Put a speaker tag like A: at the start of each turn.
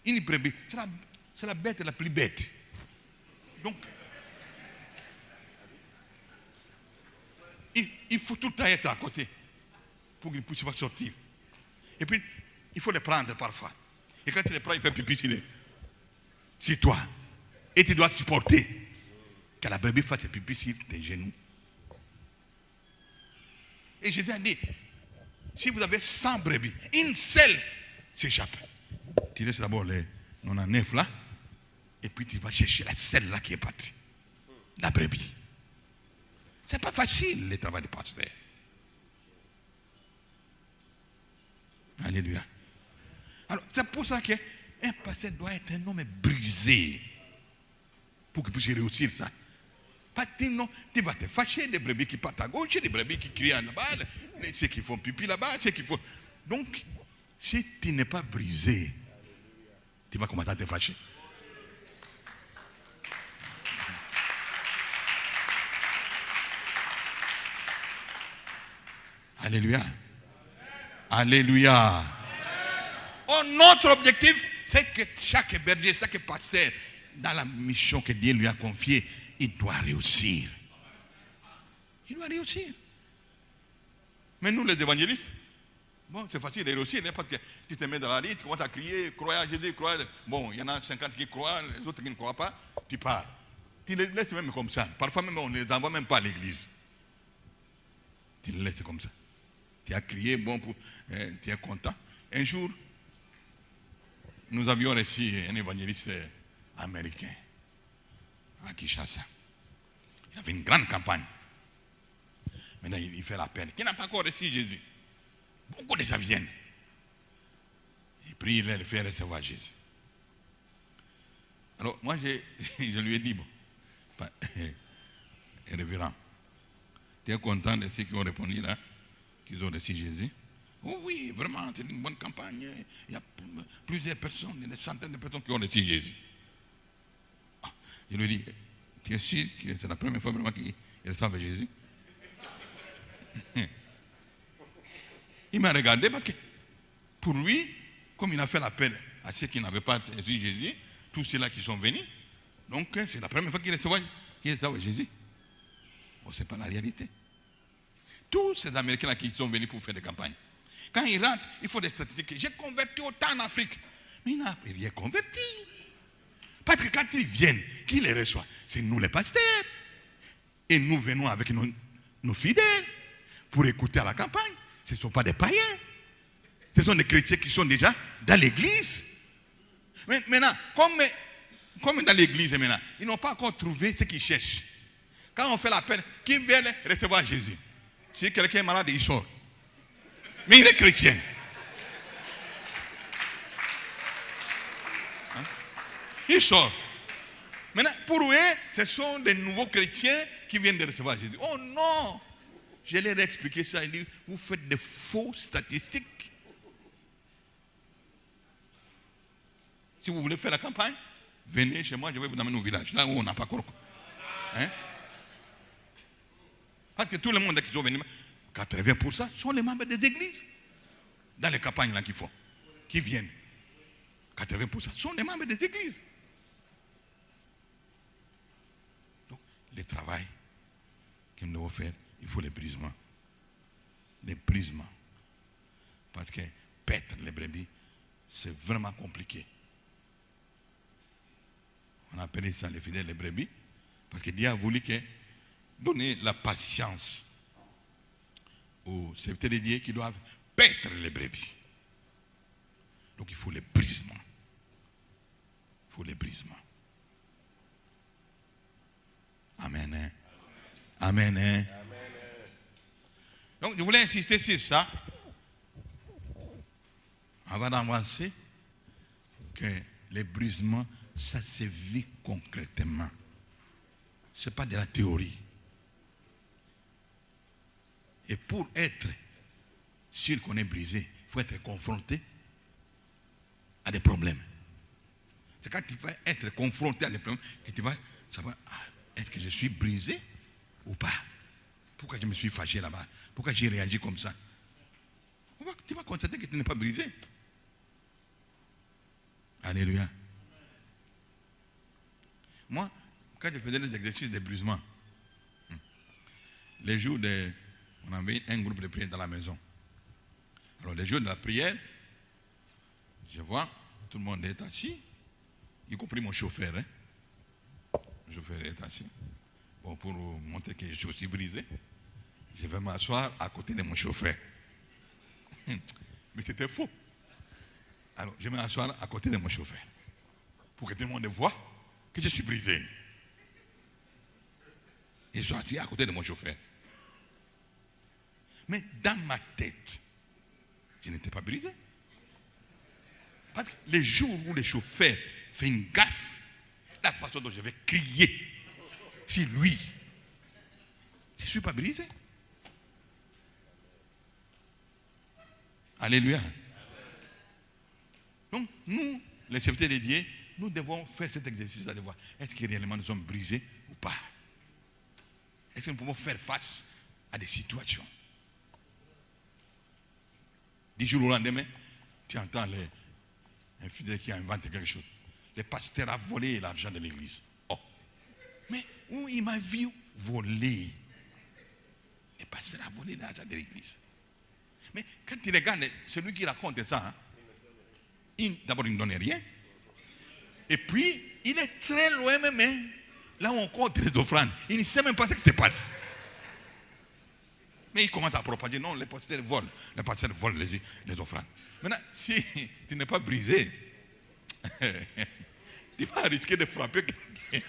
A: Une brebis, c'est la bête la plus bête. Donc, il faut tout le temps être à côté pour qu'il ne puisse pas sortir. Et puis, il faut les prendre parfois. Et quand tu les prends, il fait pipi sur toi. Et tu dois supporter que la brebis fasse pipi sur tes genoux. Et Jésus a dit, si vous avez 100 brebis, une seule s'échappe. Tu laisses d'abord les 99 là, et puis tu vas chercher la seule là qui est partie. La brebis. C'est pas facile le travail de pasteur. Alléluia. Alors, c'est pour ça qu'un pasteur doit être un homme brisé pour qu'il puisse réussir ça. Pas sinon, tu vas te fâcher des brebis qui partent à gauche, des brebis qui crient là-bas, ceux qui font pipi là-bas, ceux qui font. Donc, si tu n'es pas brisé, tu vas commencer à te fâcher. Alléluia. Alléluia. Oh, notre objectif, c'est que chaque berger, chaque pasteur, dans la mission que Dieu lui a confiée, il doit réussir. Il doit réussir. Mais nous, les évangélistes, bon, c'est facile de réussir, parce que tu te mets dans la rue, tu commences à crier, croyez à Jésus, croyez. Bon, il y en a 50 qui croient, les autres qui ne croient pas, tu pars. Tu les laisses même comme ça. Parfois même, on ne les envoie même pas à l'église. Tu les laisses comme ça. Tu as crié, bon, tu es content. Un jour, nous avions reçu un évangéliste américain à Kinshasa. Il avait une grande campagne. Maintenant, il fait la peine. Qui n'a pas encore reçu Jésus? Beaucoup de gens viennent. Et puis, il les fait recevoir Jésus. Alors, moi, je lui ai dit, bon, révérend, tu es content de ceux qui ont répondu là, qu'ils ont reçu Jésus? Oh oui, vraiment, c'est une bonne campagne. Il y a plusieurs personnes, des centaines de personnes qui ont reçu Jésus. Je lui ai dit, tu es sûr que c'est la première fois vraiment qu'ils reçoivent Jésus? Il m'a regardé parce que pour lui, comme il a fait l'appel à ceux qui n'avaient pas reçu Jésus, tous ceux-là qui sont venus, donc c'est la première fois qu'ils reçoivent Jésus. Bon, ce n'est pas la réalité. Tous ces Américains-là qui sont venus pour faire des campagnes, quand ils rentrent, il faut des statistiques. J'ai converti autant en Afrique. Mais il n'a rien converti. Parce que quand ils viennent, qui les reçoit? C'est nous les pasteurs. Et nous venons avec nos fidèles pour écouter à la campagne. Ce ne sont pas des païens. Ce sont des chrétiens qui sont déjà dans l'église. Mais maintenant, comme dans l'église maintenant, ils n'ont pas encore trouvé ce qu'ils cherchent. Quand on fait l'appel, qui vient recevoir Jésus? Si quelqu'un est malade, il sort. Mais il est chrétien. Hein? Il sort. Maintenant, pour eux, ce sont des nouveaux chrétiens qui viennent de recevoir Jésus. Oh non! Je leur ai expliqué ça. Il dit, vous faites des fausses statistiques. Si vous voulez faire la campagne, venez chez moi, je vais vous amener au village, là où on n'a pas encore. Hein? Parce que tout le monde qui sont venus, 80% sont les membres des églises. Dans les campagnes là qu'ils font, qui viennent. 80% sont les membres des églises. Donc, le travail que nous devons faire, il faut les brisements. Les brisements. Parce que paître les brebis, c'est vraiment compliqué. On appelle ça les fidèles les brebis. Parce que Dieu a voulu donner la patience aux serviteurs de Dieu qui doivent paître les brebis. Donc il faut les brisements. Il faut les brisements. Amen. Hein? Amen. Hein? Donc je voulais insister sur ça. Avant d'avancer, que les brisements, ça se vit concrètement. Ce n'est pas de la théorie. Et pour être sûr qu'on est brisé, il faut être confronté à des problèmes. C'est quand tu vas être confronté à des problèmes que tu vas savoir, est-ce que je suis brisé ou pas? Pourquoi je me suis fâché là-bas? Pourquoi j'ai réagi comme ça? Tu vas constater que tu n'es pas brisé. Alléluia. Moi, quand je faisais les exercices de brisement, les jours on avait un groupe de prière dans la maison. Alors les jours de la prière, je vois, tout le monde est assis, y compris mon chauffeur. Le chauffeur est assis. Bon, pour montrer que je suis aussi brisé, je vais m'asseoir à côté de mon chauffeur. Mais c'était faux. Alors, je vais m'asseoir à côté de mon chauffeur. Pour que tout le monde voit que je suis brisé. Et je suis assis à côté de mon chauffeur. Mais dans ma tête, je n'étais pas brisé. Parce que les jours où le chauffeur fait une gaffe, la façon dont je vais crier, c'est lui. Je ne suis pas brisé. Alléluia. Donc, nous, les serviteurs de Dieu, nous devons faire cet exercice-là de voir est-ce que réellement nous sommes brisés ou pas. Est-ce que nous pouvons faire face à des situations. 10 jours au lendemain, tu entends un fidèle qui invente quelque chose. Le pasteur a volé l'argent de l'église. Oh. Mais où il m'a vu voler. Le pasteur a volé l'argent de l'église. Mais quand tu regardes, celui qui raconte ça, d'abord il ne donne rien. Et puis, il est très loin même. Là où on compte les offrandes, il ne sait même pas ce qui se passe. Mais il commence à propager, non, les pasteurs volent. Les pasteurs volent les offrandes. Maintenant, si tu n'es pas brisé, tu vas risquer de frapper quelqu'un.